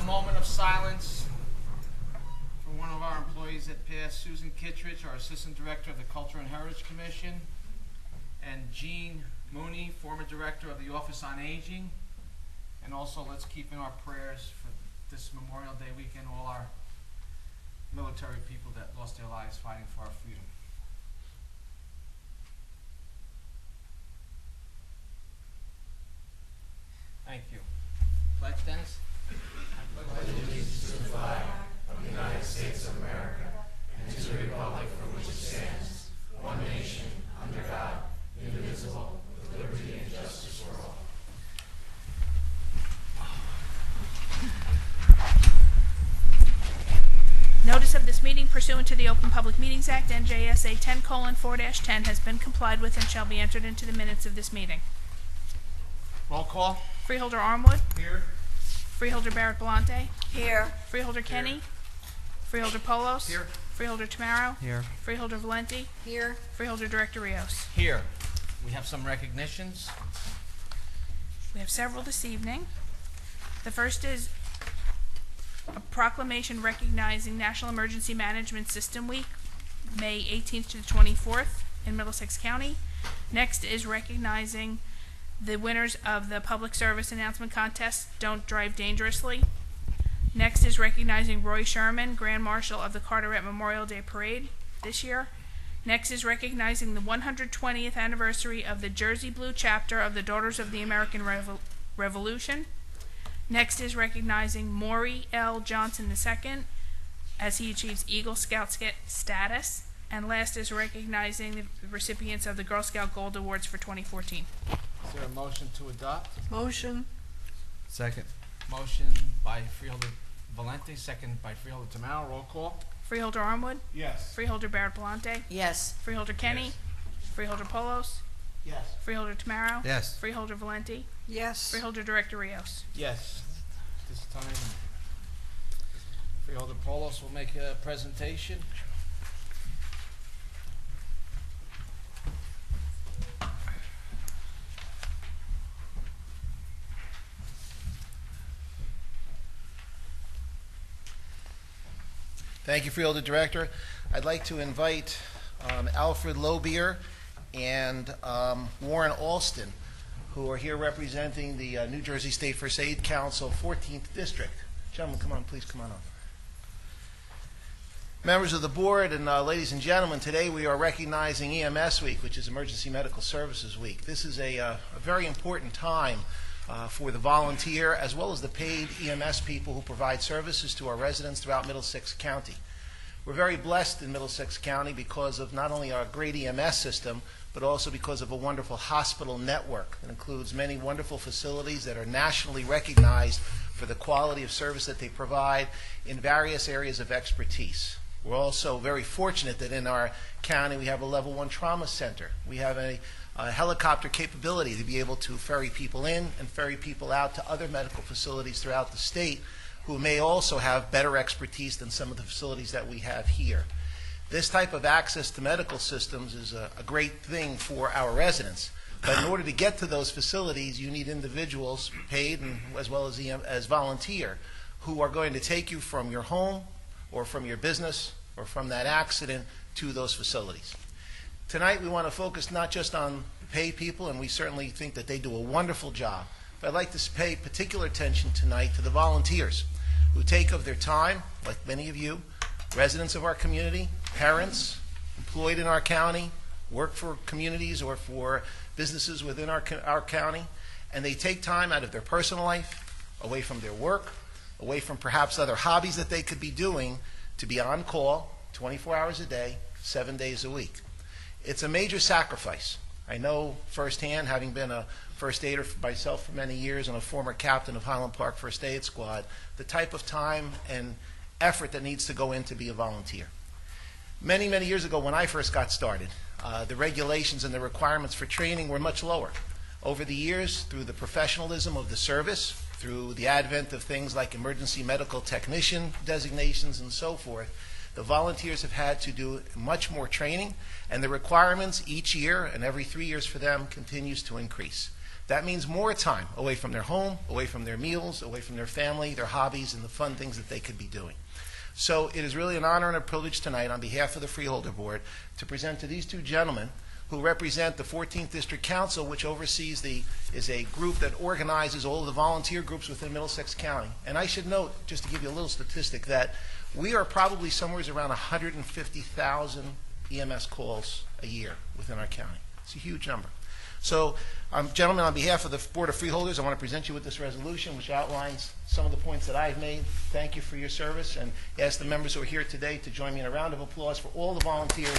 moment of silence for one of our employees that passed, Susan Kittredge, our Assistant Director of the Culture and Heritage Commission, and Jean Mooney, former Director of the Office on Aging. And also, let's keep in our prayers for this Memorial Day weekend all our military people that lost their lives fighting for our freedom. Thank you. Pledge, Dennis? I pledge allegiance to the flag of the United States of America and to the republic for which it stands, one nation, under God, indivisible, with liberty and justice for all. Notice of this meeting pursuant to the Open Public Meetings Act, NJSA 10:4-10, has been complied with and shall be entered into the minutes of this meeting. Roll call. Freeholder Armwood. Here. Freeholder Barrett Belante. Here. Freeholder Kenny. Freeholder Polos. Here. Freeholder Tamaro. Here. Freeholder Valenti. Here. Freeholder Director Rios. Here. We have some recognitions. We have several this evening. The first is a proclamation recognizing National Emergency Management System Week, May 18th to the 24th in Middlesex County. Next is recognizing the winners of the Public Service Announcement Contest, Don't Drive Dangerously. Next is recognizing Roy Sherman, Grand Marshal of the Carteret Memorial Day Parade this year. Next is recognizing the 120th anniversary of the Jersey Blue chapter of the Daughters of the American Revolution. Next is recognizing Maury L. Johnson II as he achieves Eagle Scout status. And last is recognizing the recipients of the Girl Scout Gold Awards for 2014. Is there a motion to adopt? Motion. Second. Motion by Freeholder Valenti, second by Freeholder Tamaro. Roll call. Freeholder Armwood. Yes. Freeholder Barrett Belante. Yes. Freeholder Kenny. Yes. Freeholder Polos. Yes. Freeholder Tamaro. Yes. Freeholder Valenti. Yes. Freeholder Director Rios. Yes. This time, Freeholder Polos will make a presentation. Thank you, Freeholder Director. I'd like to invite Alfred Lobier and Warren Alston, who are here representing the New Jersey State First Aid Council 14th District. Gentlemen, come on, please come on up. Members of the board and ladies and gentlemen, today we are recognizing EMS Week, which is Emergency Medical Services Week. This is a very important time for the volunteer as well as the paid EMS people who provide services to our residents throughout Middlesex County. We're very blessed in Middlesex County because of not only our great EMS system, but also because of a wonderful hospital network that includes many wonderful facilities that are nationally recognized for the quality of service that they provide in various areas of expertise. We're also very fortunate that in our county we have a level 1 trauma center. We have a helicopter capability to be able to ferry people in and ferry people out to other medical facilities throughout the state who may also have better expertise than some of the facilities that we have here. This type of access to medical systems is a great thing for our residents. But in order to get to those facilities, you need individuals, paid and as well as volunteer, who are going to take you from your home or from your business or from that accident to those facilities. Tonight we want to focus not just on the paid people, and we certainly think that they do a wonderful job, but I'd like to pay particular attention tonight to the volunteers who take of their time, like many of you, residents of our community, parents, employed in our county, work for communities or for businesses within our county, and they take time out of their personal life, away from their work, away from perhaps other hobbies that they could be doing, to be on call 24 hours a day, 7 days a week. It's a major sacrifice. I know firsthand, having been a first aider myself for many years and a former captain of Highland Park First Aid Squad, the type of time and effort that needs to go in to be a volunteer. Many, many years ago when I first got started, the regulations and the requirements for training were much lower. Over the years, through the professionalism of the service, through the advent of things like emergency medical technician designations and so forth, the volunteers have had to do much more training, and the requirements each year and every 3 years for them continues to increase. That means more time away from their home, away from their meals, away from their family, their hobbies, and the fun things that they could be doing. So it is really an honor and a privilege tonight on behalf of the Freeholder Board to present to these two gentlemen who represent the 14th District Council, which oversees is a group that organizes all of the volunteer groups within Middlesex County. And I should note, just to give you a little statistic, that we are probably somewhere around 150,000 EMS calls a year within our county. It's a huge number. So, gentlemen, on behalf of the Board of Freeholders, I want to present you with this resolution, which outlines some of the points that I've made. Thank you for your service, and ask the members who are here today to join me in a round of applause for all the volunteers.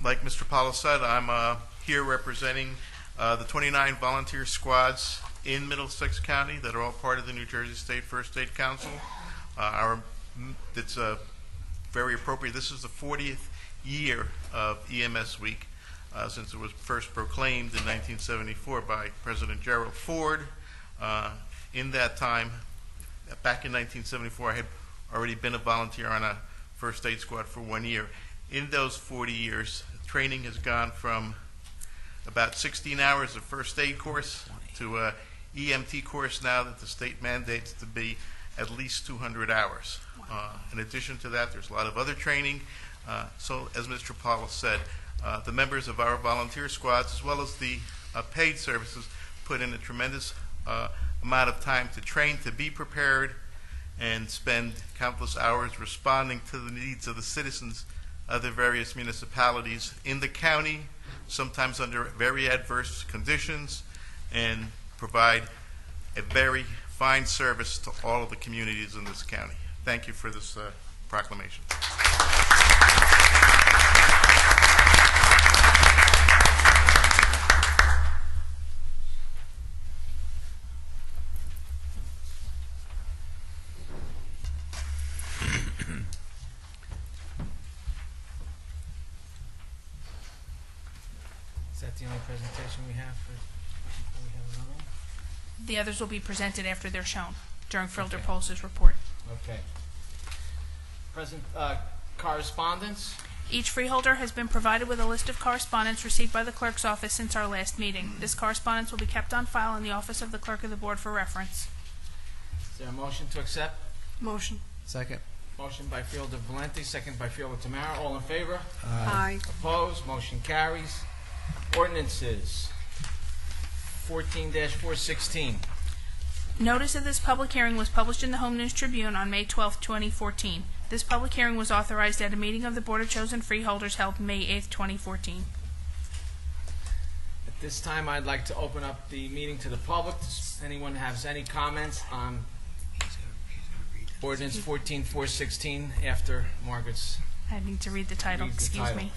Like Mr. Paulo said, I'm here representing the 29 volunteer squads in Middlesex County that are all part of the New Jersey State First Aid Council. It's very appropriate. This is the 40th year of EMS Week since it was first proclaimed in 1974 by President Gerald Ford. In that time, back in 1974, I had already been a volunteer on a first aid squad for 1 year. In those 40 years, training has gone from about 16 hours of first aid course to a EMT course now that the state mandates to be at least 200 hours. In addition to that, there's a lot of other training. So as Mr. Paulo said, the members of our volunteer squads, as well as the paid services, put in a tremendous amount of time to train, to be prepared, and spend countless hours responding to the needs of the citizens of the various municipalities in the county, sometimes under very adverse conditions, and provide a very fine service to all of the communities in this county. Thank you for this proclamation. Is that the only presentation we have for? We have another one? The others will be presented after they're shown during Fielder Okay. Pulse's report. Okay. Correspondence? Each freeholder has been provided with a list of correspondence received by the clerk's office since our last meeting. This correspondence will be kept on file in the office of the clerk of the board for reference. Is there a motion to accept? Motion. Second. Motion by Fielder Valenti, second by Fielder Tamara. All in favor? Aye. Opposed? Motion carries. Ordinances. 14-416. Notice of this public hearing was published in the Home News Tribune on May 12, 2014. This public hearing was authorized at a meeting of the Board of Chosen Freeholders held May 8, 2014. At this time, I'd like to open up the meeting to the public. Does anyone has any comments on ordinance 14-416 after Margaret's? I need to read the title, Read the excuse title. me.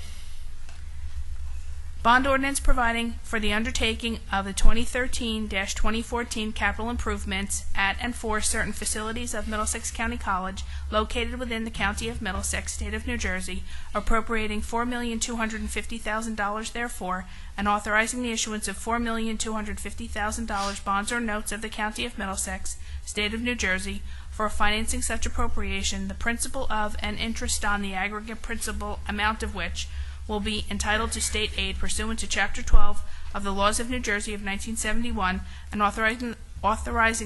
Bond ordinance providing for the undertaking of the 2013-2014 capital improvements at and for certain facilities of Middlesex County College located within the County of Middlesex, State of New Jersey, appropriating $4,250,000 therefore, and authorizing the issuance of $4,250,000 bonds or notes of the County of Middlesex, State of New Jersey, for financing such appropriation, the principal of and interest on the aggregate principal amount of which will be entitled to state aid pursuant to Chapter 12 of the Laws of New Jersey of 1971, and authorizing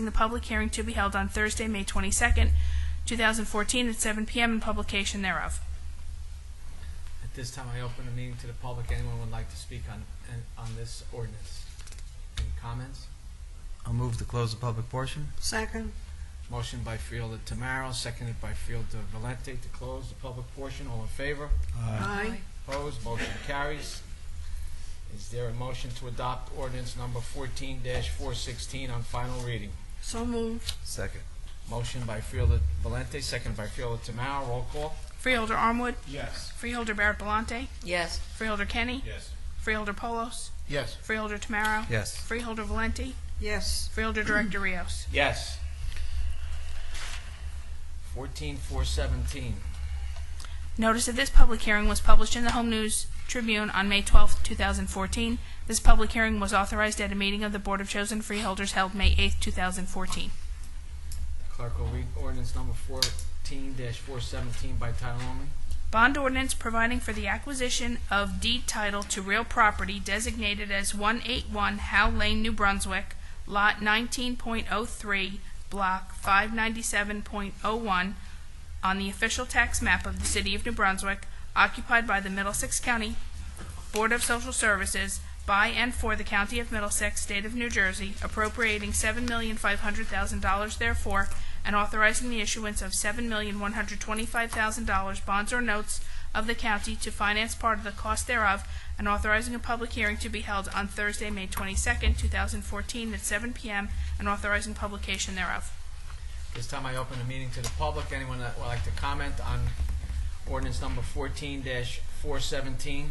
the public hearing to be held on Thursday, May 22nd, 2014 at 7 p.m. and publication thereof. At this time, I open the meeting to the public. Anyone would like to speak on this ordinance? Any comments? I'll move to close the public portion. Second. Motion by Fielder Tamaro, seconded by Fielder Valenti to close the public portion. All in favor? Aye. Opposed? Motion carries. Is there a motion to adopt ordinance number 14-416 on final reading? So moved. Second. Motion by Fielder Valenti, seconded by Fielder Tamaro. Roll call. Freeholder Armwood, Yes. Freeholder Barrett Belante, Yes. Freeholder Kenny, Yes. Freeholder Polos, Yes. Freeholder Tamaro, Yes. Freeholder Valenti, Yes. Freeholder Director Rios. Yes. 14-417. Notice of this public hearing was published in the Home News Tribune on May 12, 2014. This public hearing was authorized at a meeting of the Board of Chosen Freeholders held May 8, 2014. Clerk will read ordinance number 14-417 by title only. Bond ordinance providing for the acquisition of deed title to real property designated as 181 Howe Lane, New Brunswick, Lot 19.03, Block 597.01, on the official tax map of the City of New Brunswick, occupied by the Middlesex County Board of Social Services, by and for the County of Middlesex, State of New Jersey, appropriating $7,500,000 therefore, and authorizing the issuance of $7,125,000 bonds or notes of the county to finance part of the cost thereof, and authorizing a public hearing to be held on Thursday, May 22nd, 2014, at 7 p.m., and authorizing publication thereof. This time I open the meeting to the public. Anyone that would like to comment on ordinance number 14-417?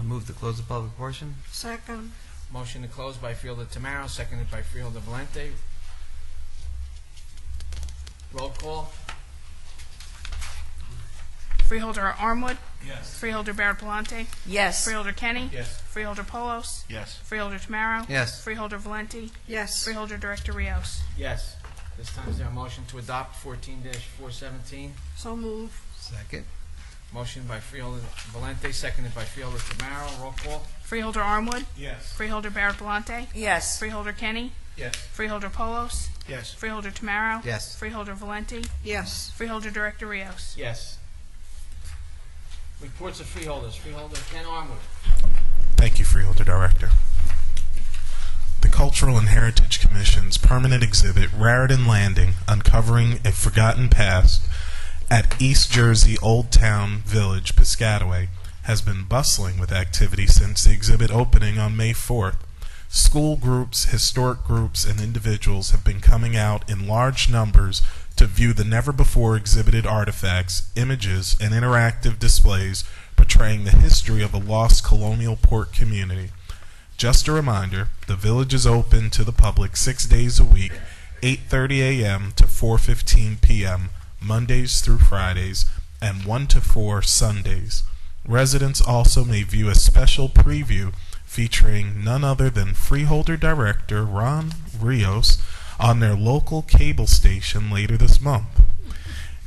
Move to close the public portion. Second. Motion to close by Freeholder Tamaro, seconded by Freeholder Valente. Roll call. Freeholder Armwood. Yes. Freeholder Barrett Palante. Yes. Freeholder Kenny. Yes. Freeholder Polos. Yes. Freeholder Tamaro. Yes. Freeholder Valente. Yes. Freeholder Director Rios. Yes. This time is there a motion to adopt 14-417? So move. Second. Motion by Freeholder Valente, seconded by Freeholder Tamaro. Roll call. Freeholder Armwood. Yes. Freeholder Barrett Palante. Yes. Freeholder Kenny. Yes. Freeholder Polos. Yes. Freeholder Tamaro. Yes. Freeholder Valente. Yes. Freeholder Director Rios. Yes. Reports of freeholders. Freeholder Ken Armwood. Thank you, Freeholder Director. The Cultural and Heritage Commission's permanent exhibit, Raritan Landing, Uncovering a Forgotten Past, at East Jersey Old Town Village, Piscataway, has been bustling with activity since the exhibit opening on May 4th. School groups, historic groups, and individuals have been coming out in large numbers to view the never-before exhibited artifacts, images, and interactive displays portraying the history of a lost colonial port community. Just a reminder, the village is open to the public 6 days a week, 8:30 a.m. to 4:15 p.m., Mondays through Fridays, and 1 to 4 Sundays. Residents also may view a special preview featuring none other than Freeholder Director Ron Rios on their local cable station later this month.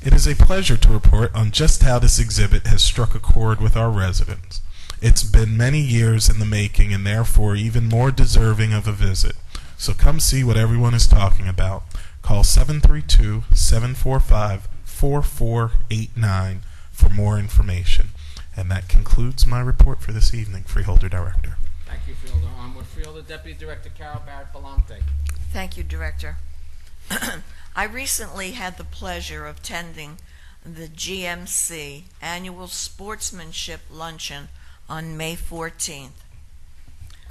It is a pleasure to report on just how this exhibit has struck a chord with our residents. It's been many years in the making and therefore even more deserving of a visit. So come see what everyone is talking about. Call 732-745-4489 for more information. And that concludes my report for this evening, Freeholder Director. Thank you, Freeholder Armwood. Freeholder Deputy Director Carol Barrett Palante. Thank you, Director. I recently had the pleasure of attending the GMC Annual Sportsmanship Luncheon on May 14th.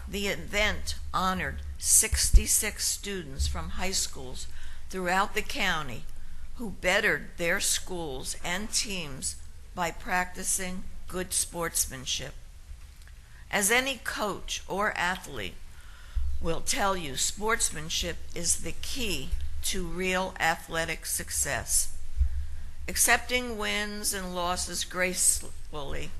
The event honored 66 students from high schools throughout the county who bettered their schools and teams by practicing good sportsmanship. As any coach or athlete will tell you, sportsmanship is the key to real athletic success. Accepting wins and losses gracefully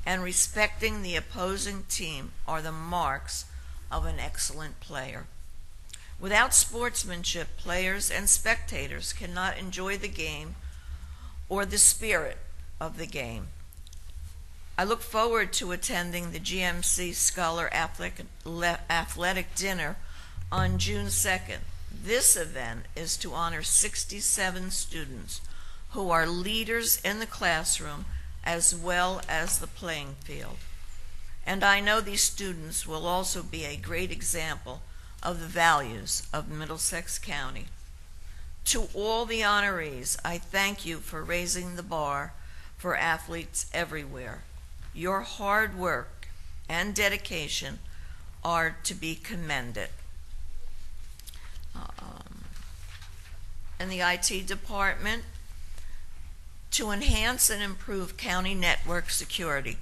and respecting the opposing team are the marks of an excellent player. Without sportsmanship, players and spectators cannot enjoy the game or the spirit of the game. I look forward to attending the GMC Scholar Athletic Dinner on June 2nd. This event is to honor 67 students who are leaders in the classroom as well as the playing field. And I know these students will also be a great example of the values of Middlesex County. To all the honorees, I thank you for raising the bar for athletes everywhere. Your hard work and dedication are to be commended. In the IT department, to enhance and improve county network security,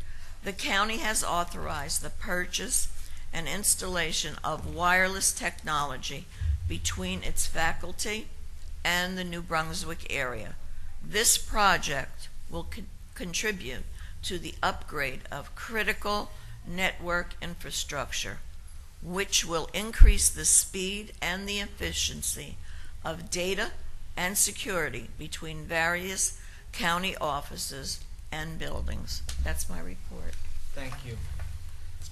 the county has authorized the purchase and installation of wireless technology between its faculty and the New Brunswick area. This project will contribute to the upgrade of critical network infrastructure, which will increase the speed and the efficiency of data and security between various county offices and buildings. That's my report. Thank you.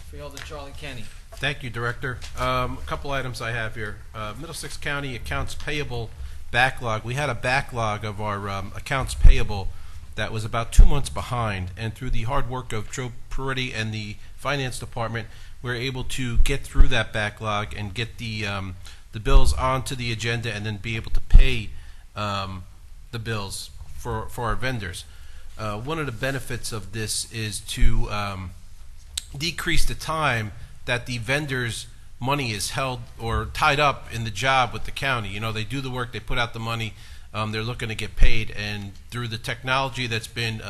Freeholder Charlie Kenny. Thank you, Director. A couple items I have here. Middlesex County accounts payable backlog. We had a backlog of our accounts payable that was about 2 months behind, and through the hard work of Joe Peretti and the Finance Department, we were able to get through that backlog and get the bills onto the agenda, and then be able to pay the bills for our vendors. One of the benefits of this is to decrease the time that the vendors' money is held or tied up in the job with the county. You know, they do the work, they put out the money, they're looking to get paid, and through the technology that's been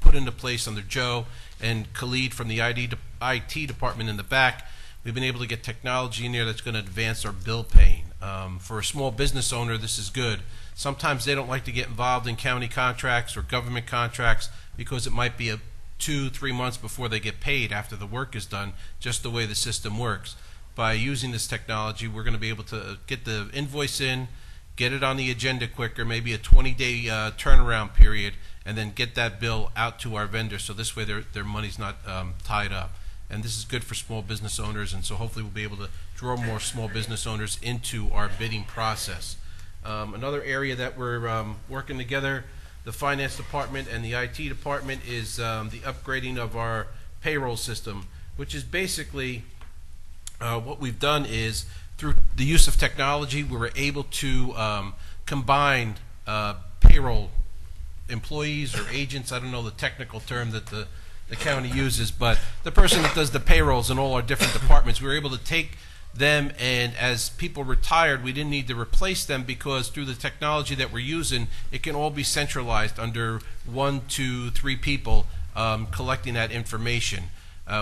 put into place under Joe and Khalid from the IT department in the back, we've been able to get technology in there that's going to advance our bill paying. For a small business owner, this is good. Sometimes they don't like to get involved in county contracts or government contracts because it might be 2-3 months before they get paid after the work is done, just the way the system works. By using this technology, we're going to be able to get the invoice in, get it on the agenda quicker, maybe a 20-day turnaround period, and then get that bill out to our vendors, so this way their money's not tied up. And this is good for small business owners, and so hopefully we'll be able to draw more small business owners into our bidding process. Another area that we're working together, the Finance Department and the IT Department, is the upgrading of our payroll system, which is basically what we've done is, through the use of technology, we were able to combine payroll employees or agents. I don't know the technical term that the county uses, but the person that does the payrolls in all our different departments, we were able to take them, and as people retired, we didn't need to replace them, because through the technology that we're using, it can all be centralized under 1, 2, 3 people collecting that information.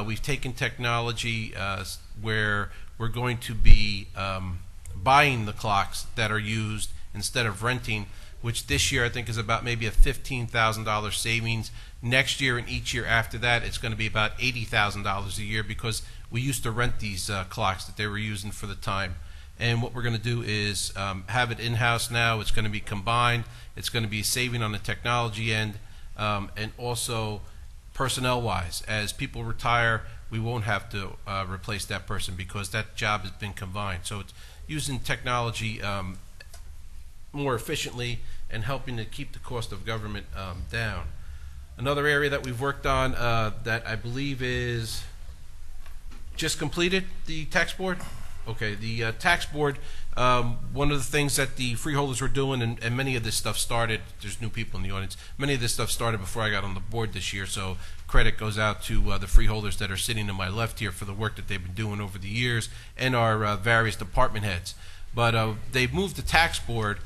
We've taken technology where we're going to be buying the clocks that are used instead of renting, which this year I think is about maybe a $15,000 savings. Next year and each year after that, it's going to be about $80,000 a year, because we used to rent these clocks that they were using for the time. And what we're going to do is have it in-house now. It's going to be combined. It's going to be saving on the technology end, and also personnel-wise. As people retire, we won't have to replace that person, because that job has been combined. So it's using technology more efficiently and helping to keep the cost of government down. Another area that we've worked on that I believe is just completed, the tax board. Okay, the tax board, one of the things that the freeholders were doing, and many of this stuff started, there's new people in the audience, many of this stuff started before I got on the board this year, so credit goes out to the freeholders that are sitting to my left here for the work that they've been doing over the years, and our various department heads. But they've moved the tax board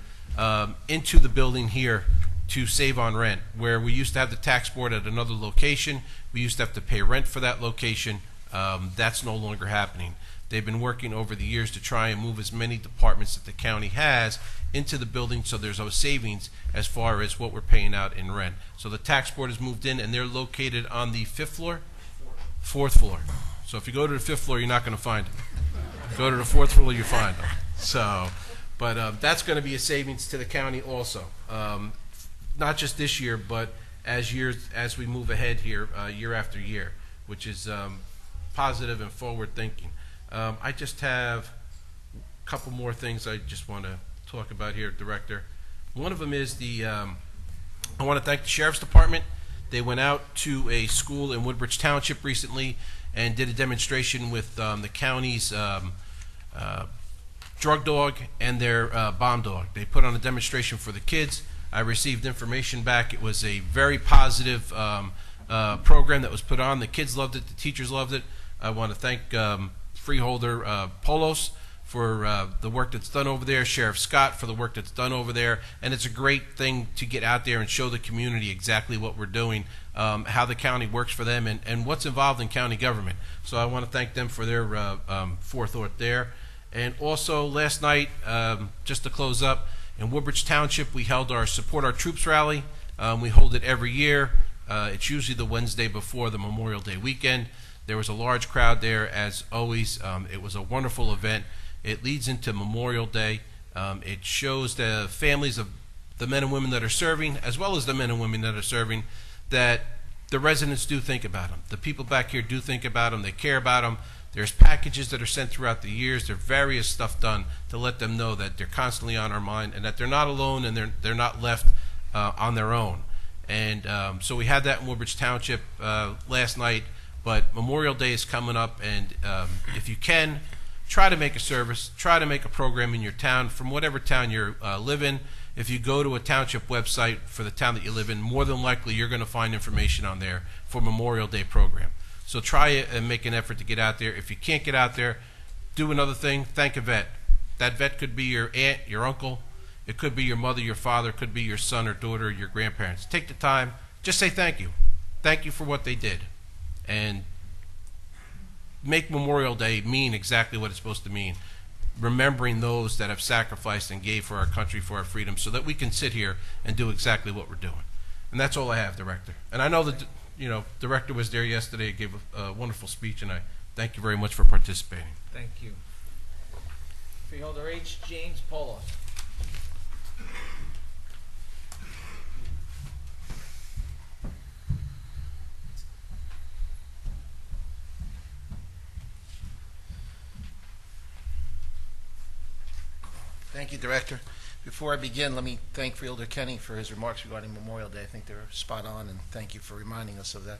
into the building here to save on rent. Where we used to have the tax board at another location, we used to have to pay rent for that location. That's no longer happening. They've been working over the years to try and move as many departments that the county has into the building, so there's those savings as far as what we're paying out in rent. So the tax board has moved in, and they're located on the 5th floor? 4th floor. So if you go to the 5th floor, you're not going to find them. Go to the 4th floor, you find them. So, but that's going to be a savings to the county also. Not just this year, but as we move ahead here, year after year, which is positive and forward thinking. I just have a couple more things I just want to talk about here, Director. One of them is I want to thank the Sheriff's Department. They went out to a school in Woodbridge Township recently and did a demonstration with the county's drug dog and their bomb dog. They put on a demonstration for the kids. I received information back. It was a very positive program that was put on. The kids loved it. The teachers loved it. I want to thank Freeholder Polos for the work that's done over there, Sheriff Scott for the work that's done over there, and it's a great thing to get out there and show the community exactly what we're doing, how the county works for them, and what's involved in county government. So I want to thank them for their forethought there. And also last night, just to close up, in Woodbridge Township, we held our Support Our Troops rally. We hold it every year. It's usually the Wednesday before the Memorial Day weekend. There was a large crowd there, as always. It was a wonderful event. It leads into Memorial Day. It shows the families of the men and women that are serving, as well as the men and women that are serving, that the residents do think about them. The people back here do think about them. They care about them. There's packages that are sent throughout the years. There's various stuff done to let them know that they're constantly on our mind and that they're not alone and they're not left on their own. And so we had that in Woodbridge Township last night, but Memorial Day is coming up, and if you can, try to make a service, try to make a program in your town, from whatever town you live in. If you go to a township website for the town that you live in, more than likely you're going to find information on there for Memorial Day program. So try it and make an effort to get out there. If you can't get out there, do another thing, thank a vet. That vet could be your aunt, your uncle, it could be your mother, your father, it could be your son or daughter, your grandparents. Take the time, just say thank you. Thank you for what they did. And make Memorial Day mean exactly what it's supposed to mean. Remembering those that have sacrificed and gave for our country, for our freedom, so that we can sit here and do exactly what we're doing. And that's all I have, Director. And I know that, Director was there yesterday, gave a wonderful speech, and I thank you very much for participating. Thank you. Freeholder H. James Polo. Thank you, Director. Before I begin, let me thank Freeholder Kenny for his remarks regarding Memorial Day. I think they're spot on, and thank you for reminding us of that.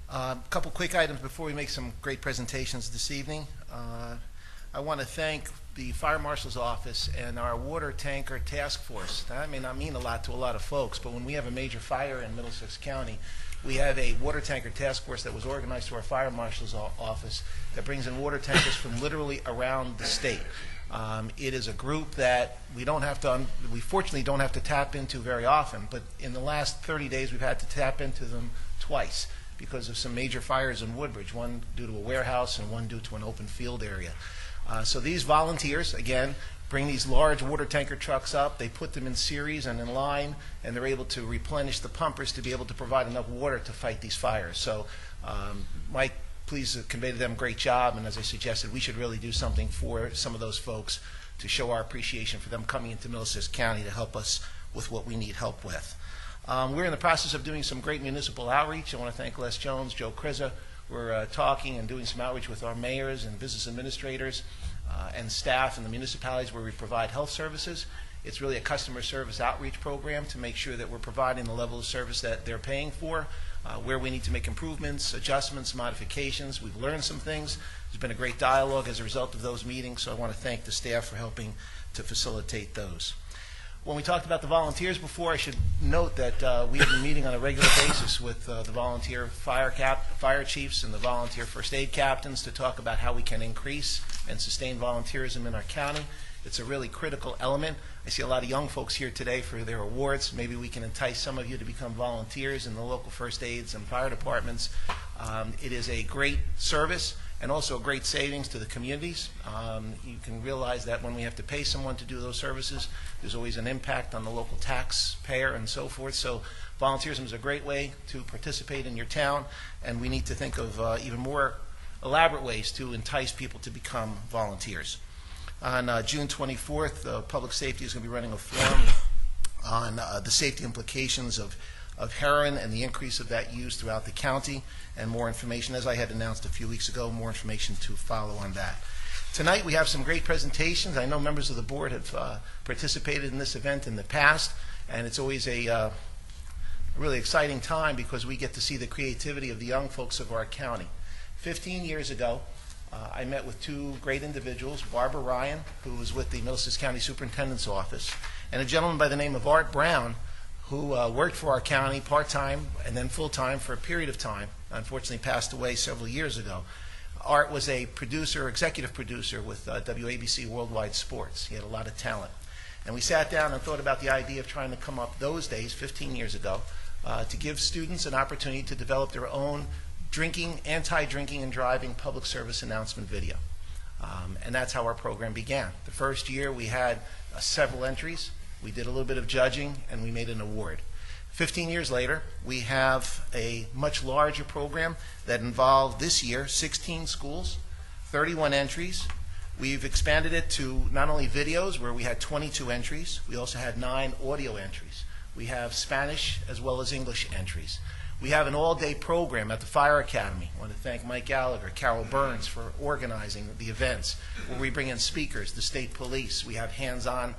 A couple quick items before we make some great presentations this evening. I want to thank the Fire Marshal's Office and our Water Tanker Task Force. That may not mean a lot to a lot of folks, but when we have a major fire in Middlesex County, we have a water tanker task force that was organized through our Fire Marshal's Office that brings in water tankers from literally around the state. It is a group that we fortunately don't have to tap into very often, but in the last 30 days we've had to tap into them twice because of some major fires in Woodbridge, one due to a warehouse and one due to an open field area. So these volunteers, again, bring these large water tanker trucks up, they put them in series and in line, and they're able to replenish the pumpers to be able to provide enough water to fight these fires. So Mike, please convey to them great job, and as I suggested, we should really do something for some of those folks to show our appreciation for them coming into Middlesex County to help us with what we need help with. We're in the process of doing some great municipal outreach. I want to thank Les Jones, Joe Krizza. We're talking and doing some outreach with our mayors and business administrators and staff in the municipalities where we provide health services. It's really a customer service outreach program to make sure that we're providing the level of service that they're paying for. Where we need to make improvements, adjustments, modifications. We've learned some things. There's been a great dialogue as a result of those meetings, so I want to thank the staff for helping to facilitate those. When we talked about the volunteers before, I should note that we have been meeting on a regular basis with the volunteer fire chiefs and the volunteer first aid captains to talk about how we can increase and sustain volunteerism in our county. It's a really critical element. I see a lot of young folks here today for their awards. Maybe we can entice some of you to become volunteers in the local first aids and fire departments. It is a great service and also a great savings to the communities. You can realize that when we have to pay someone to do those services, there's always an impact on the local taxpayer and so forth. So volunteerism is a great way to participate in your town, and we need to think of even more elaborate ways to entice people to become volunteers. On June 24th, Public Safety is going to be running a forum on the safety implications of heroin and the increase of that use throughout the county, and more information, as I had announced a few weeks ago, more information to follow on that. Tonight we have some great presentations. I know members of the board have participated in this event in the past, and it's always a really exciting time because we get to see the creativity of the young folks of our county. 15 years ago, I met with two great individuals, Barbara Ryan, who was with the Middlesex County Superintendent's Office, and a gentleman by the name of Art Brown, who worked for our county part-time and then full-time for a period of time. Unfortunately passed away several years ago. Art was a producer, executive producer with WABC Worldwide Sports. He had a lot of talent. And we sat down and thought about the idea of trying to come up those days, 15 years ago, to give students an opportunity to develop their own anti-drinking and driving public service announcement video. And that's how our program began. The first year we had several entries. We did a little bit of judging, and we made an award. 15 years later, we have a much larger program that involved this year 16 schools, 31 entries, We've expanded it to not only videos, where we had 22 entries, we also had 9 audio entries. We have Spanish as well as English entries. We have an all-day program at the Fire Academy. I want to thank Mike Gallagher, Carol Burns for organizing the events, where we bring in speakers, the state police. We have hands-on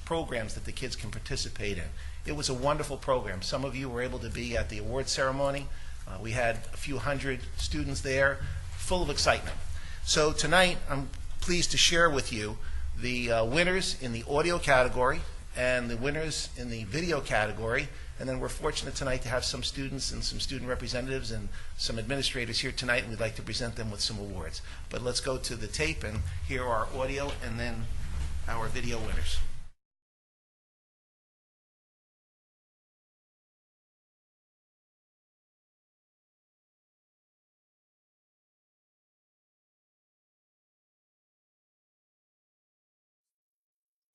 programs that the kids can participate in. It was a wonderful program. Some of you were able to be at the award ceremony. We had a few hundred students there, full of excitement. So tonight, I'm pleased to share with you the winners in the audio category and the winners in the video category. And then we're fortunate tonight to have some students and some student representatives and some administrators here tonight, and we'd like to present them with some awards. But let's go to the tape and hear our audio and then our video winners.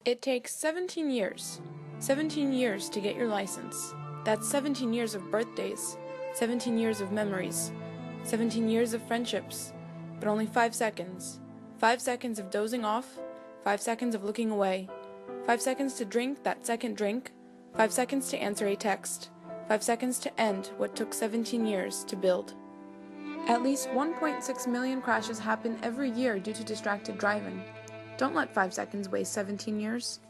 It takes 17 years. 17 years to get your license. That's 17 years of birthdays, 17 years of memories, 17 years of friendships, but only 5 seconds. 5 seconds of dozing off, 5 seconds of looking away, 5 seconds to drink that second drink, 5 seconds to answer a text, 5 seconds to end what took 17 years to build. At least 1.6 million crashes happen every year due to distracted driving. Don't let 5 seconds waste 17 years.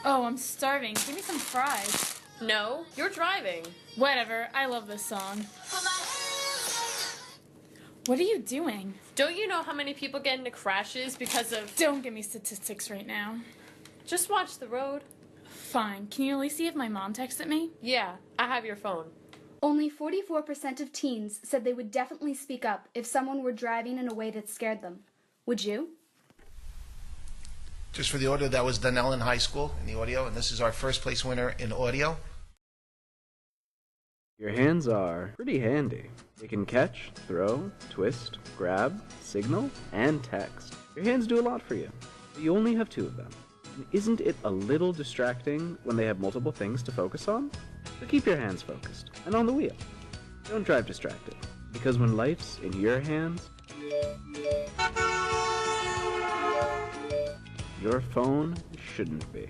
Oh, I'm starving. Give me some fries. No, you're driving. Whatever, I love this song. What are you doing? Don't you know how many people get into crashes because of... Don't give me statistics right now. Just watch the road. Fine. Can you at least see if my mom texted me? Yeah, I have your phone. Only 44% of teens said they would definitely speak up if someone were driving in a way that scared them. Would you? Just for the audio, that was Dunellen High School in the audio, and this is our first place winner in audio. Your hands are pretty handy. They can catch, throw, twist, grab, signal, and text. Your hands do a lot for you, but you only have 2 of them. And isn't it a little distracting when they have multiple things to focus on? So keep your hands focused, and on the wheel. Don't drive distracted, because when life's in your hands, your phone shouldn't be.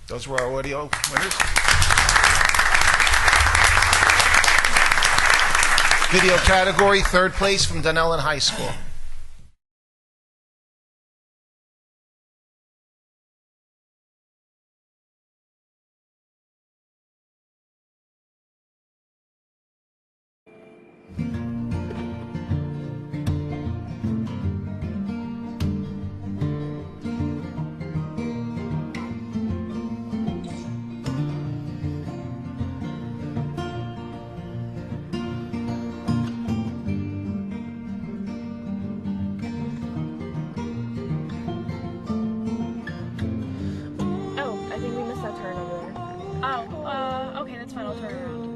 Those were our audio winners. Video category, 3rd place from Dunellen High School. Okay, that's fine. I'll turn around.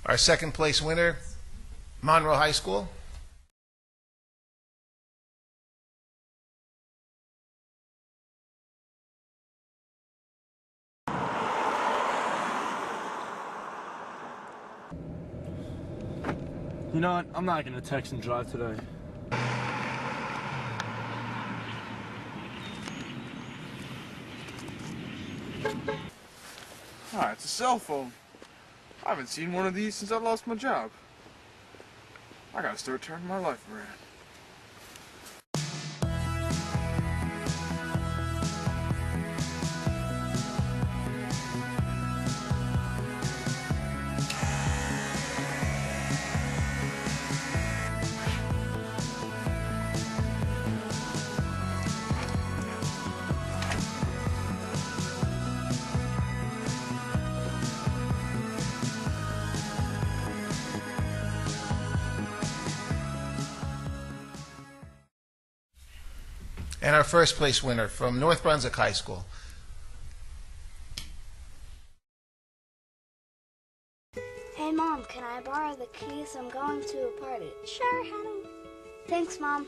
Our 2nd place winner, Monroe High School. You know what? I'm not going to text and drive today. Ah, it's a cell phone. I haven't seen one of these since I lost my job. I gotta start turning my life around. And our first place winner from North Brunswick High School. Hey Mom, can I borrow the keys? I'm going to a party. Sure, honey. Thanks, Mom.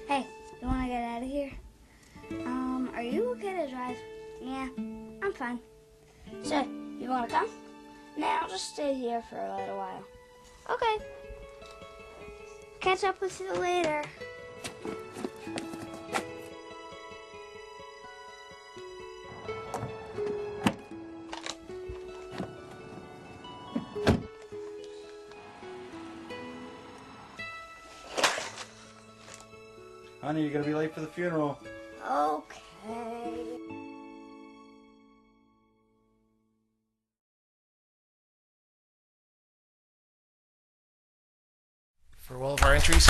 Hey, you want to get out of here? Are you okay to drive? Yeah, I'm fine. So, you want to come? Nah, I'll just stay here for a little while. Okay. Catch up with you later. Honey, you're gonna be late for the funeral. Okay. For all of our entries.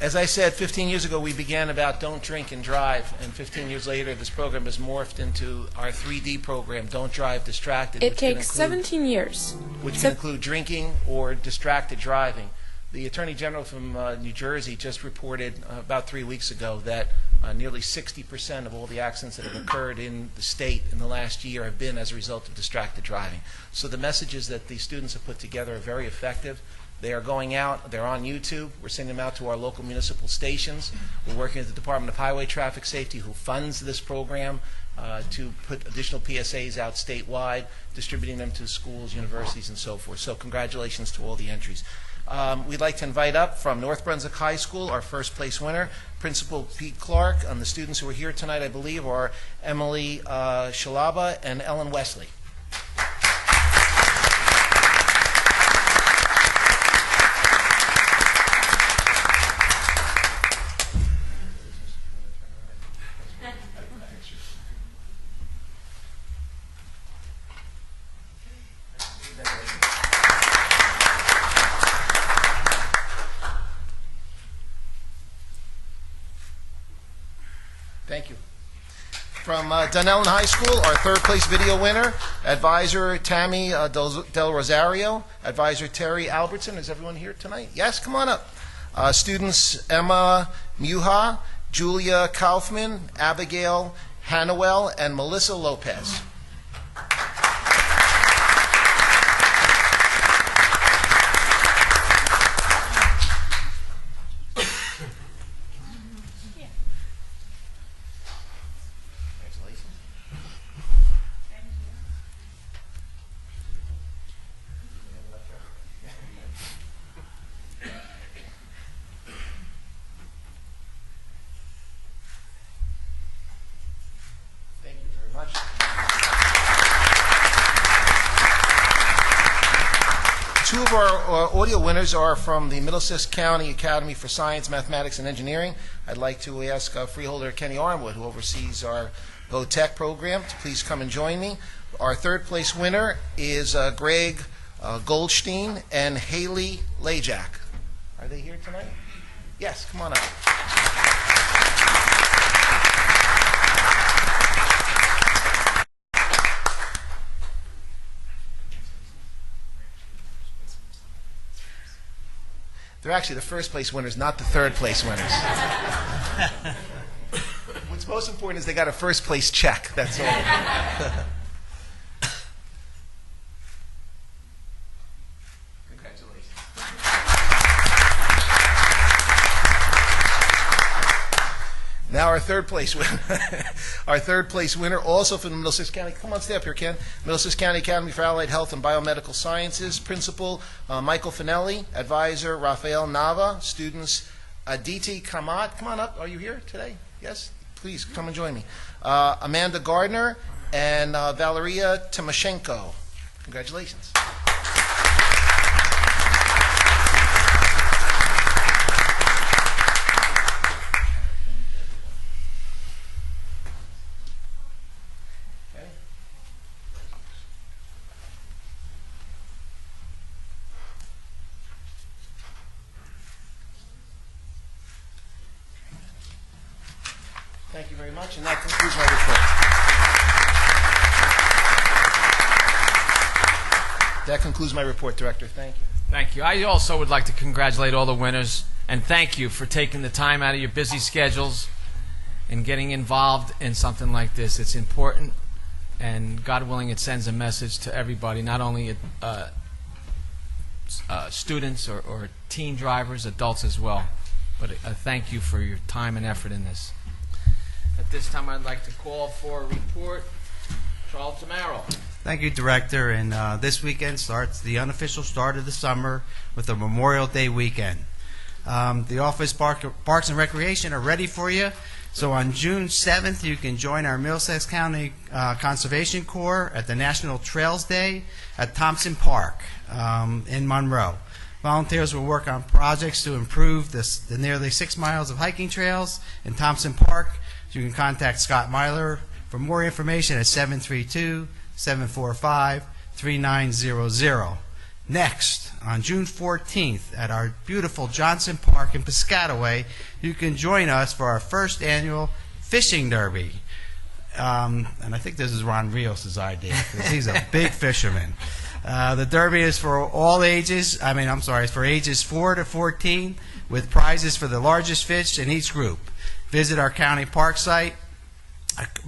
As I said, 15 years ago we began about Don't Drink and Drive, and 15 years later this program has morphed into our 3D program, Don't Drive Distracted. It takes 17 years. Which can include drinking or distracted driving. The Attorney General from New Jersey just reported about 3 weeks ago that nearly 60% of all the accidents that have occurred in the state in the last year have been as a result of distracted driving. So the messages that the students have put together are very effective. They are going out, they're on YouTube, we're sending them out to our local municipal stations. We're working with the Department of Highway Traffic Safety, who funds this program, to put additional PSAs out statewide, distributing them to schools, universities, and so forth. So congratulations to all the entries. We'd like to invite up from North Brunswick High School our first place winner, Principal Pete Clark, and the students who are here tonight, I believe, are Emily Shalaba and Ellen Wesley. Thank you. From Dunellen High School, our third place video winner, Advisor Tammy Del Rosario, Advisor Terry Albertson. Is everyone here tonight? Yes, come on up. Students Emma Muha, Julia Kaufman, Abigail Hannawell, and Melissa Lopez. Two of our audio winners are from the Middlesex County Academy for Science, Mathematics, and Engineering. I'd like to ask freeholder Kenny Armwood, who oversees our Go Tech program, to please come and join me. Our third place winner is Greg Goldstein and Haley Lajak. Are they here tonight? Yes, come on up. They're actually the first place winners, not the third place winners. What's most important is they got a first place check, that's all. Congratulations. Now our third place winner. Our third place winner, also from the Middlesex County. Come on, stay up here, Ken. Middlesex County Academy for Allied Health and Biomedical Sciences. Principal Michael Finelli. Advisor Rafael Nava. Students Aditi Kamat. Come on up. Are you here today? Yes? Please come and join me. Amanda Gardner and Valeria Timoshenko. Congratulations. very much, and that concludes my report. That concludes my report, Director. Thank you. Thank you. I also would like to congratulate all the winners and thank you for taking the time out of your busy schedules and getting involved in something like this. It's important, and God willing, it sends a message to everybody, not only students or teen drivers, adults as well. But thank you for your time and effort in this. At this time, I'd like to call for a report. Charles Tamaro. Thank you, Director. And this weekend starts the unofficial start of the summer with the Memorial Day weekend. The Office Parks and Recreation are ready for you. So on June 7th, you can join our Middlesex County Conservation Corps at the National Trails Day at Thompson Park in Monroe. Volunteers will work on projects to improve the nearly 6 miles of hiking trails in Thompson Park. You can contact Scott Myler for more information at 732-745-3900. Next, on June 14th at our beautiful Johnson Park in Piscataway, you can join us for our first annual fishing derby. And I think this is Ron Rios' idea, because he's a big fisherman. The derby is for all ages. It's for ages 4 to 14, with prizes for the largest fish in each group. Visit our county park site,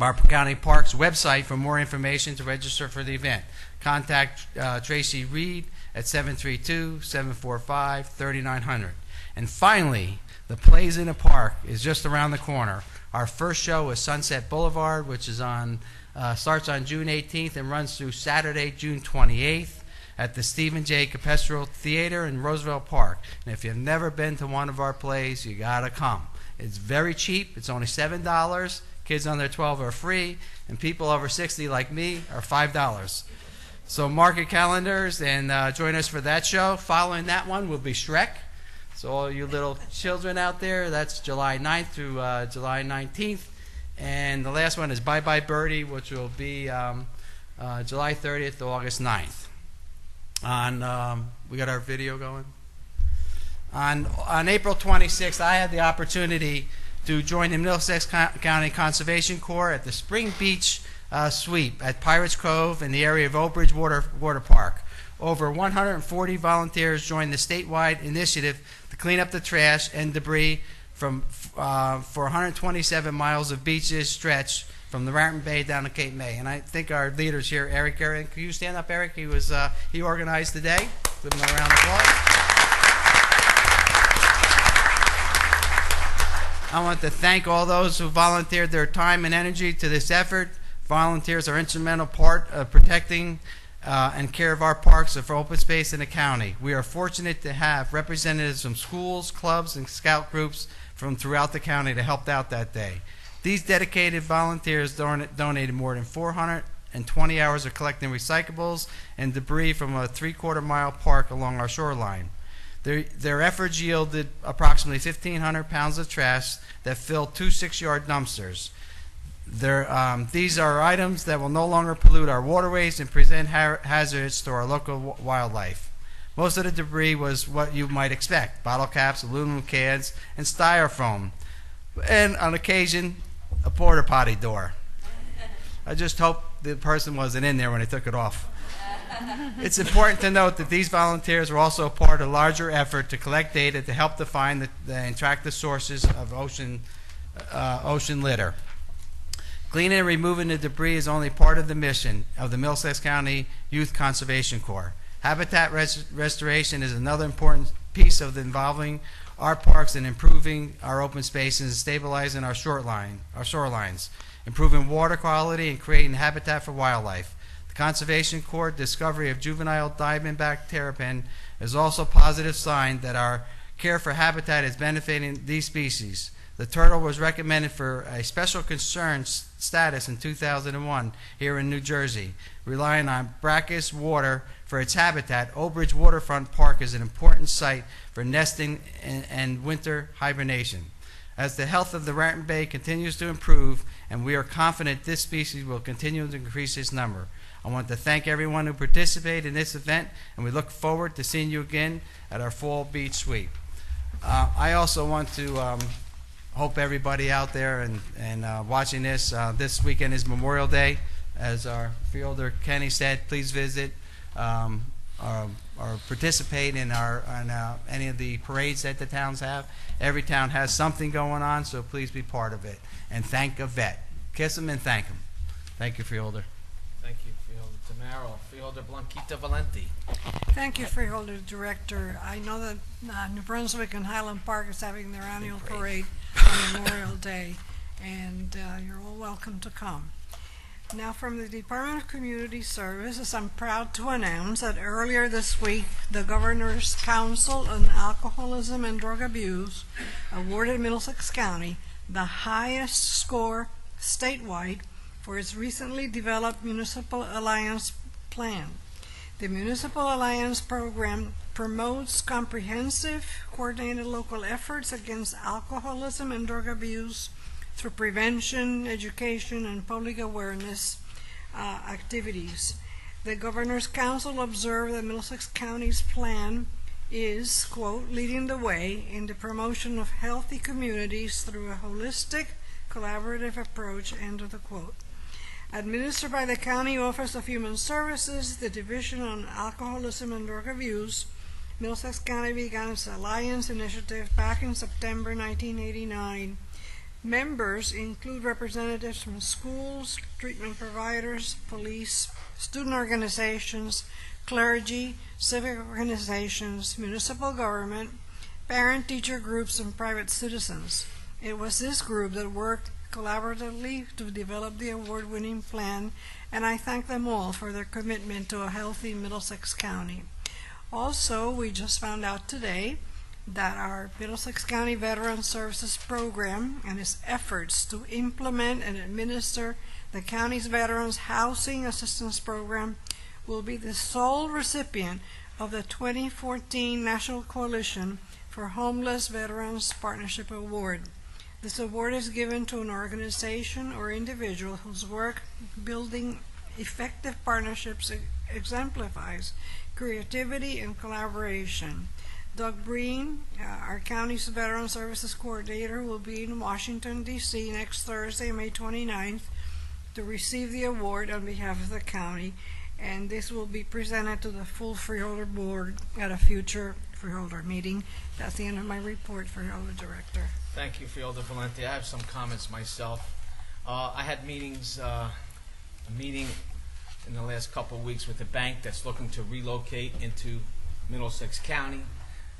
our county parks website for more information to register for the event. Contact Tracy Reed at 732-745-3900. And finally, the Plays in the Park is just around the corner. Our first show is Sunset Boulevard, which is starts on June 18th and runs through Saturday, June 28th at the Stephen J. Capestrel Theater in Roosevelt Park. And if you've never been to one of our plays, you got to come. It's very cheap. It's only $7. Kids under 12 are free, and people over 60 like me are $5. So mark your calendars and join us for that show. Following that one will be Shrek. So all you little children out there, that's July 9th through July 19th. And the last one is Bye Bye Birdie, which will be July 30th to August 9th. We got our video going? On April 26th, I had the opportunity to join the Middlesex County Conservation Corps at the Spring Beach sweep at Pirates Cove in the area of Old Bridge Water Park. Over 140 volunteers joined the statewide initiative to clean up the trash and debris for 127 miles of beaches stretch from the Raritan Bay down to Cape May. And I think our leaders here, Eric, can you stand up, Eric? He organized the day. Give him a round of applause. I want to thank all those who volunteered their time and energy to this effort. Volunteers are an instrumental part of protecting and care of our parks and for open space in the county. We are fortunate to have representatives from schools, clubs, and scout groups from throughout the county to help out that day. These dedicated volunteers donated more than 420 hours of collecting recyclables and debris from a 3/4 mile park along our shoreline. Their efforts yielded approximately 1,500 pounds of trash that filled 2 6-yard dumpsters. These are items that will no longer pollute our waterways and present hazards to our local wildlife. Most of the debris was what you might expect: bottle caps, aluminum cans, and styrofoam, and on occasion, a porta potty door. I just hope the person wasn't in there when they took it off. It's important to note that these volunteers are also part of a larger effort to collect data to help define and track the sources of ocean litter. Cleaning and removing the debris is only part of the mission of the Middlesex County Youth Conservation Corps. Habitat restoration is another important piece of involving our parks in improving our open spaces and stabilizing our shorelines, improving water quality, and creating habitat for wildlife. Conservation Corps discovery of juvenile diamondback terrapin is also a positive sign that our care for habitat is benefiting these species. The turtle was recommended for a special concern status in 2001 here in New Jersey. Relying on brackish water for its habitat, Old Bridge Waterfront Park is an important site for nesting and winter hibernation. As the health of the Raritan Bay continues to improve, and we are confident this species will continue to increase its number. I want to thank everyone who participated in this event, and we look forward to seeing you again at our Fall Beach Sweep. I also want to hope everybody out there and watching this weekend is Memorial Day. As our Freeholder Kenny said, please visit or participate in any of the parades that the towns have. Every town has something going on, so please be part of it. And thank a vet. Kiss him and thank him. Thank you, Freeholder. Thank you, Freeholder Tamaro. Freeholder Blanquita Valenti. Thank you, Freeholder Director. I know that New Brunswick and Highland Park is having their annual parade on Memorial Day, and you're all welcome to come. Now, from the Department of Community Services, I'm proud to announce that earlier this week, the Governor's Council on Alcoholism and Drug Abuse awarded Middlesex County the highest score statewide for its recently developed Municipal Alliance Plan. The Municipal Alliance Program promotes comprehensive, coordinated local efforts against alcoholism and drug abuse through prevention, education, and public awareness activities. The Governor's Council observed that Middlesex County's plan is, quote, leading the way in the promotion of healthy communities through a holistic, collaborative approach, end of the quote. Administered by the County Office of Human Services, the Division on Alcoholism and Drug Abuse, Middlesex County began its Alliance initiative back in September 1989. Members include representatives from schools, treatment providers, police, student organizations, clergy, civic organizations, municipal government, parent-teacher groups, and private citizens. It was this group that worked collaboratively to develop the award-winning plan, and I thank them all for their commitment to a healthy Middlesex County. Also, we just found out today that our Middlesex County Veteran Services Program and its efforts to implement and administer the county's Veterans Housing Assistance Program will be the sole recipient of the 2014 National Coalition for Homeless Veterans Partnership Award. This award is given to an organization or individual whose work building effective partnerships exemplifies creativity and collaboration. Doug Breen, our county's Veteran Services Coordinator, will be in Washington, D.C. next Thursday, May 29th, to receive the award on behalf of the county, and this will be presented to the full Freeholder Board at a future Freeholder meeting. That's the end of my report, Freeholder Director. Thank you, Freeholder Valenti. I have some comments myself. I had meetings, a meeting in the last couple of weeks with the bank that's looking to relocate into Middlesex County.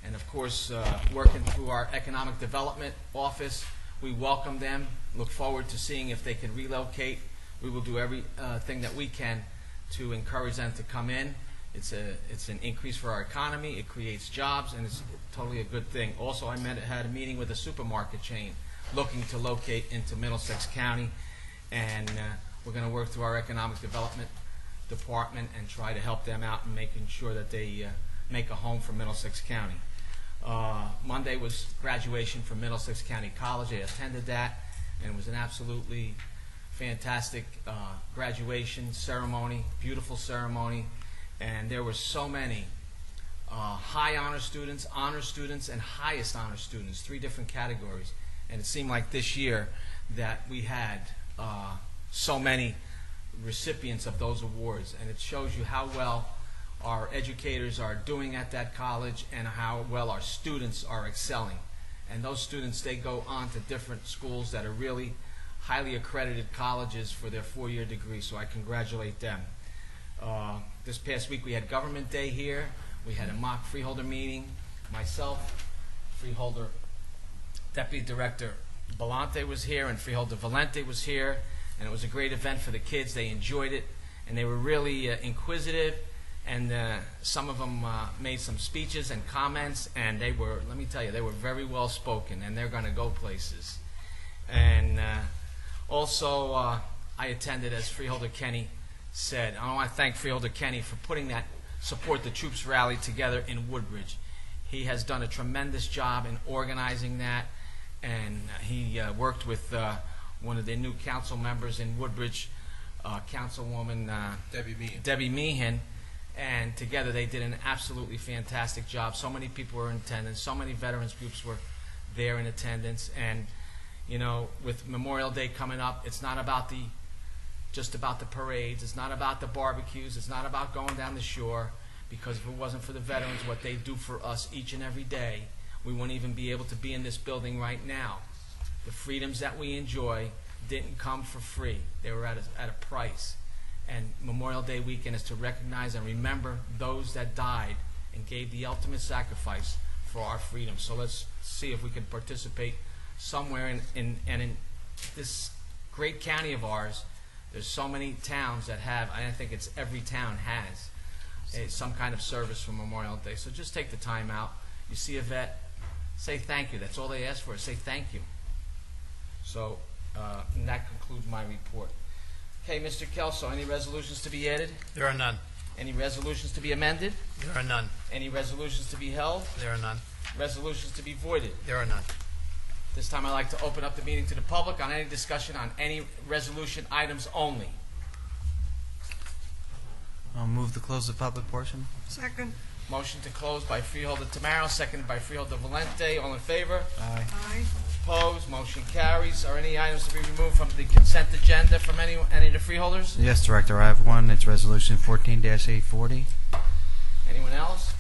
And of course, working through our Economic Development Office, we welcome them, look forward to seeing if they can relocate. We will do everything that we can to encourage them to come in. It's an increase for our economy, it creates jobs, and it's totally a good thing. Also, I had a meeting with a supermarket chain looking to locate into Middlesex County, and we're going to work through our Economic Development Department and try to help them out in making sure that they make a home for Middlesex County. Monday was graduation from Middlesex County College. I attended that, and it was an absolutely fantastic graduation ceremony, beautiful ceremony, and there were so many high honor students, and highest honor students, 3 different categories, and it seemed like this year that we had so many recipients of those awards, and it shows you how well our educators are doing at that college and how well our students are excelling. And those students, they go on to different schools that are really highly accredited colleges for their 4-year degree, so I congratulate them. This past week we had Government Day here. We had a mock Freeholder meeting. Myself, Freeholder Deputy Director Belante was here, and Freeholder Valenti was here, and it was a great event for the kids. They enjoyed it, and they were really inquisitive, and some of them made some speeches and comments, and they were, let me tell you, they were very well spoken, and they're going to go places. And also, I attended, as Freeholder Kenny said. I want to thank Freeholder Kenny for putting that Support the Troops rally together in Woodbridge. He has done a tremendous job in organizing that, and he worked with one of the new council members in Woodbridge, Councilwoman Debbie Meehan, and together they did an absolutely fantastic job. So many people were in attendance, so many veterans groups were there in attendance, and You know, with Memorial Day coming up, it's not about just about the parades. It's not about the barbecues. It's not about going down the shore, because if it wasn't for the veterans, what they do for us each and every day, we wouldn't even be able to be in this building right now. The freedoms that we enjoy didn't come for free. They were at a price. And Memorial Day weekend is to recognize and remember those that died and gave the ultimate sacrifice for our freedom. So let's see if we can participate somewhere in this great county of ours. There's so many towns that have, I think it's every town has some kind of service for Memorial Day. So just take the time out. You see a vet, say thank you. That's all they ask for, is say thank you. So and that concludes my report. Okay, Mr. Kelso, any resolutions to be added? There are none. Any resolutions to be amended? There are none. Any resolutions to be held? There are none. Resolutions to be voided? There are none. This time I'd like to open up the meeting to the public on any discussion on any resolution items only. I'll move to close the public portion. Second. Motion to close by Freeholder Tamaro, seconded by Freeholder Valente. All in favor? Aye. Aye. Opposed? Motion carries. Are any items to be removed from the consent agenda from any of the freeholders? Yes, Director, I have one. It's Resolution 14-840. Anyone else?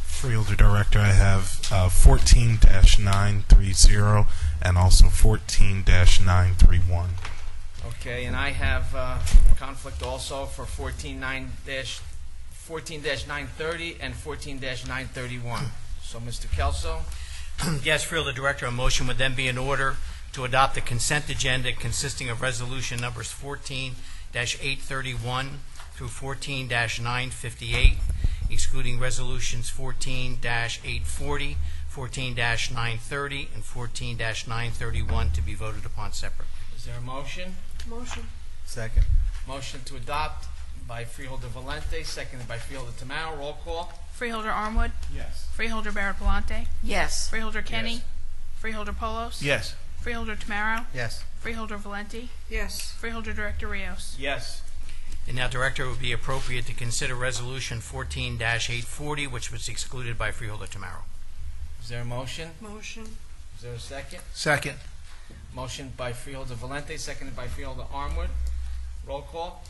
Freeholder Director, I have 14-930 and also 14-931. Okay, and I have conflict also for 14-930 and 14-931. So, Mr. Kelso? Yes, Freeholder Director, a motion would then be in order to adopt the consent agenda consisting of resolution numbers 14-831 through 14-958, excluding resolutions 14-840, 14-930, and 14-931 to be voted upon separately. Is there a motion? Motion. Second. Motion to adopt by Freeholder Valente, seconded by Freeholder Tamaro. Roll call. Freeholder Armwood? Yes. Freeholder Barrett Palante? Yes. Freeholder Kenny? Yes. Freeholder Polos? Yes. Freeholder Tamaro? Yes. Freeholder Valenti? Yes. Freeholder Director Rios? Yes. And now, Director, it would be appropriate to consider resolution 14-840, which was excluded by Freeholder Tamaro. Is there a motion? Motion. Is there a second? Second. Motion by Freeholder Valente, seconded by Freeholder Armwood. Roll call.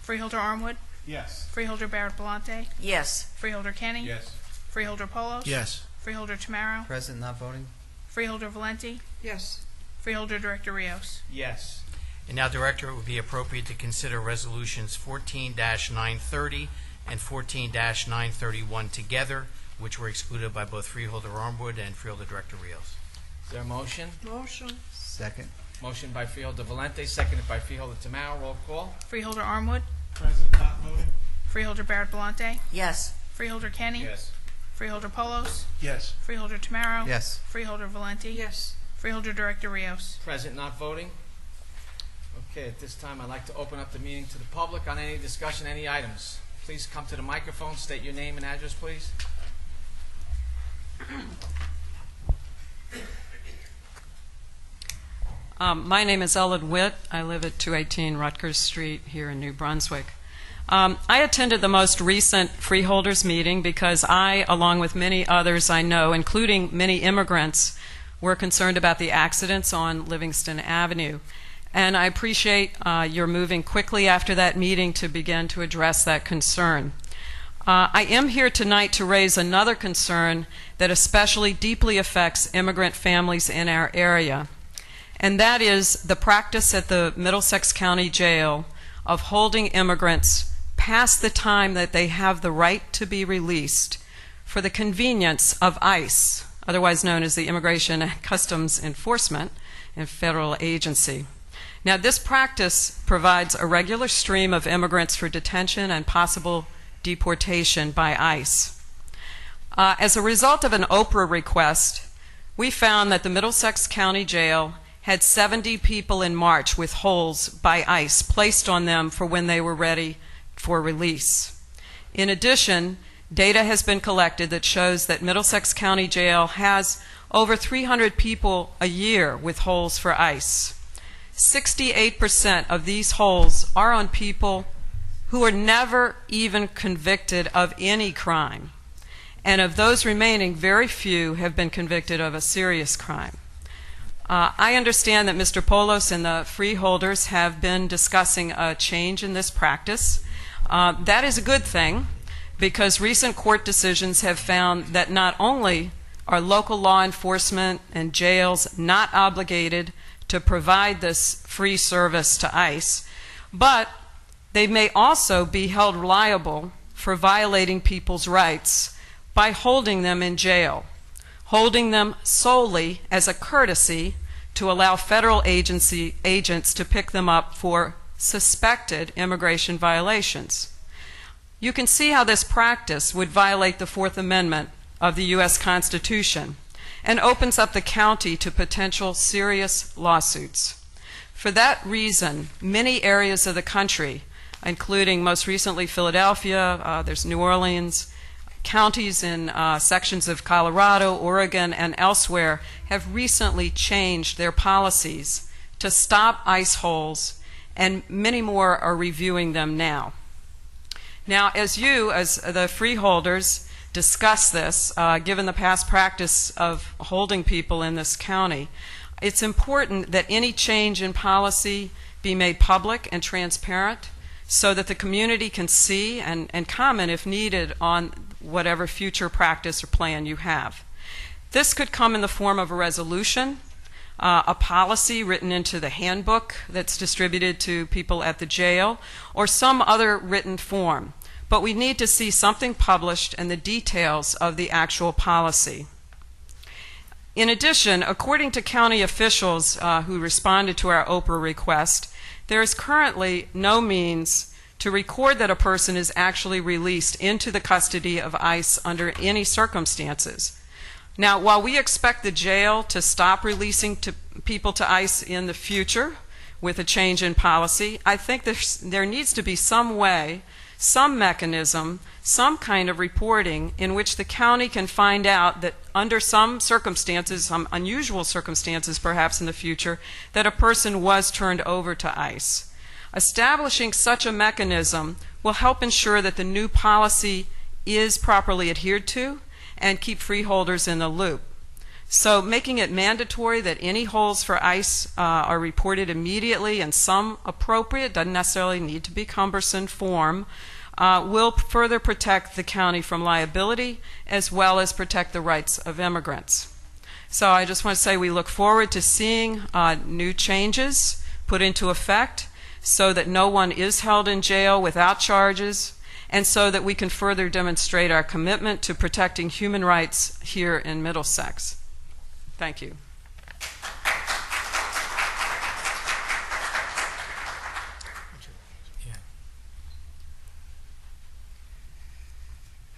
Freeholder Armwood? Yes. Freeholder Barrett Palante? Yes. Freeholder Kenny? Yes. Freeholder Polos? Yes. Freeholder Tamaro? Present, not voting? Freeholder Valenti? Yes. Freeholder Director Rios? Yes. And now, Director, it would be appropriate to consider resolutions 14-930 and 14-931 together, which were excluded by both Freeholder Armwood and Freeholder Director Rios. Is there a motion? Motion. Second. Motion by Freeholder Valente, seconded by Freeholder Tamaro. Roll call. Freeholder Armwood? Present, not voting. Freeholder Barrett Palante? Yes. Freeholder Kenny? Yes. Freeholder Polos? Yes. Freeholder Tamaro? Yes. Freeholder Valenti? Yes. Freeholder Director Rios? Present, not voting. Okay, at this time, I'd like to open up the meeting to the public on any discussion, any items. Please come to the microphone, state your name and address, please. My name is Ellen Witt. I live at 218 Rutgers Street here in New Brunswick. I attended the most recent Freeholders meeting because I, along with many others I know, including many immigrants, were concerned about the accidents on Livingston Avenue. And I appreciate your moving quickly after that meeting to begin to address that concern. I am here tonight to raise another concern that especially deeply affects immigrant families in our area, and that is the practice at the Middlesex County Jail of holding immigrants past the time that they have the right to be released for the convenience of ICE, otherwise known as the Immigration and Customs Enforcement, a federal agency. Now, this practice provides a regular stream of immigrants for detention and possible deportation by ICE. As a result of an Oprah request, we found that the Middlesex County Jail had 70 people in March with holds by ICE placed on them for when they were ready for release. In addition, data has been collected that shows that Middlesex County Jail has over 300 people a year with holds for ICE. 68% of these holds are on people who are never even convicted of any crime. And of those remaining, very few have been convicted of a serious crime. I understand that Mr. Polos and the Freeholders have been discussing a change in this practice. That is a good thing, because recent court decisions have found that not only are local law enforcement and jails not obligated to provide this free service to ICE, but they may also be held liable for violating people's rights by holding them in jail, holding them solely as a courtesy to allow federal agents to pick them up for suspected immigration violations. You can see how this practice would violate the Fourth Amendment of the U.S. Constitution and opens up the county to potential serious lawsuits. For that reason, many areas of the country, including most recently Philadelphia, there's New Orleans, counties in sections of Colorado, Oregon, and elsewhere have recently changed their policies to stop ICE holds, and many more are reviewing them now. Now, as the Freeholders, discuss this, given the past practice of holding people in this county, it's important that any change in policy be made public and transparent so that the community can see and comment if needed on whatever future practice or plan you have. This could come in the form of a resolution, a policy written into the handbook that's distributed to people at the jail, or some other written form. But we need to see something published and the details of the actual policy. In addition, according to county officials who responded to our Oprah request, there is currently no means to record that a person is actually released into the custody of ICE under any circumstances. Now, while we expect the jail to stop releasing people to ICE in the future with a change in policy, I think there needs to be some way, some mechanism, some kind of reporting in which the county can find out that under some circumstances, some unusual circumstances perhaps in the future, that a person was turned over to ICE. Establishing such a mechanism will help ensure that the new policy is properly adhered to and keep freeholders in the loop. So making it mandatory that any holds for ICE are reported immediately in some appropriate, doesn't necessarily need to be cumbersome form, will further protect the county from liability as well as protect the rights of immigrants. So I just want to say we look forward to seeing new changes put into effect so that no one is held in jail without charges, and so that we can further demonstrate our commitment to protecting human rights here in Middlesex. Thank you.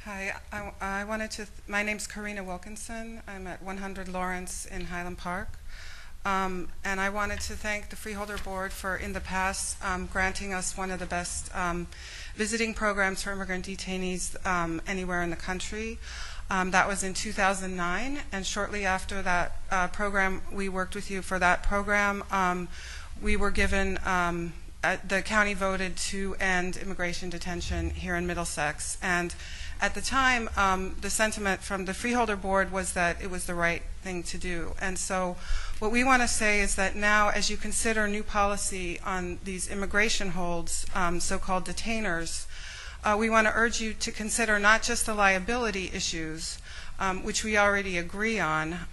Hi, I wanted to, my name's Karina Wilkinson. I'm at 100 Lawrence in Highland Park. And I wanted to thank the Freeholder Board for, in the past, granting us one of the best visiting programs for immigrant detainees anywhere in the country. That was in 2009, and shortly after that program, we worked with you for that program. We were given, the county voted to end immigration detention here in Middlesex. And at the time, the sentiment from the Freeholder Board was that it was the right thing to do. And so what we want to say is that now, as you consider new policy on these immigration holds, so-called detainers, we want to urge you to consider not just the liability issues, which we already agree on,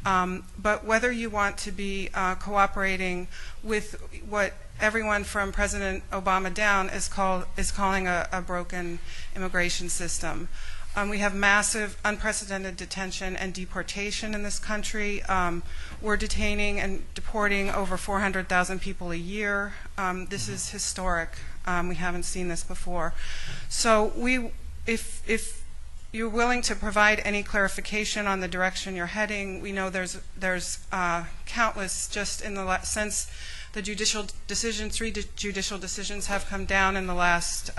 but whether you want to be cooperating with what everyone from President Obama down is calling a broken immigration system. We have massive, unprecedented detention and deportation in this country. We're detaining and deporting over 400,000 people a year. This is historic. We haven't seen this before. So if you're willing to provide any clarification on the direction you're heading, we know there's countless, just in the since the judicial decisions, 3 judicial decisions have come down in the last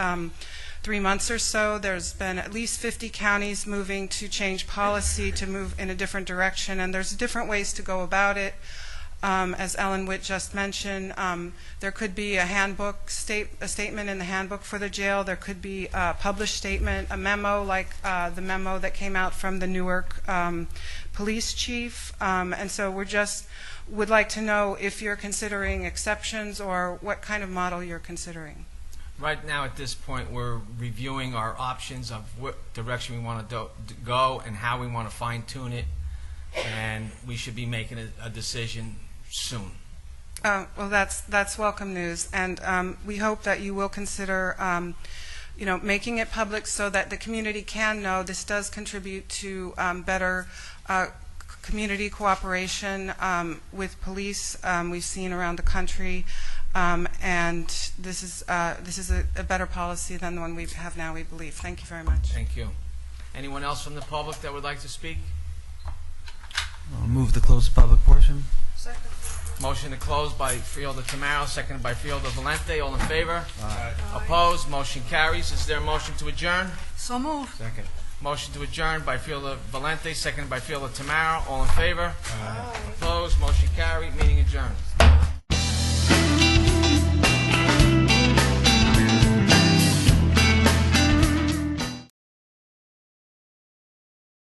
3 months or so. There's been at least 50 counties moving to change policy to move in a different direction, and there's different ways to go about it. As Ellen Witt just mentioned, there could be a handbook a statement in the handbook for the jail. There could be a published statement, a memo like the memo that came out from the Newark police chief. And so we just would like to know if you're considering exceptions or what kind of model you're considering. Right now, at this point, we're reviewing our options of what direction we want to go and how we want to fine-tune it, and we should be making a decision soon. Well, that's welcome news, and we hope that you will consider, making it public so that the community can know this does contribute to better community cooperation with police. We've seen around the country, and this is a better policy than the one we have now, we believe. Thank you very much. Thank you. Anyone else from the public that would like to speak? I'll move to close the public portion. Second. Motion to close by Freeholder Tamaro, seconded by Freeholder Valente. All in favor? Aye. Opposed? Motion carries. Is there a motion to adjourn? So moved. Second. Motion to adjourn by Freeholder Valente, seconded by Freeholder Tamaro. All in favor? Aye. Opposed? Motion carried. Meeting adjourned.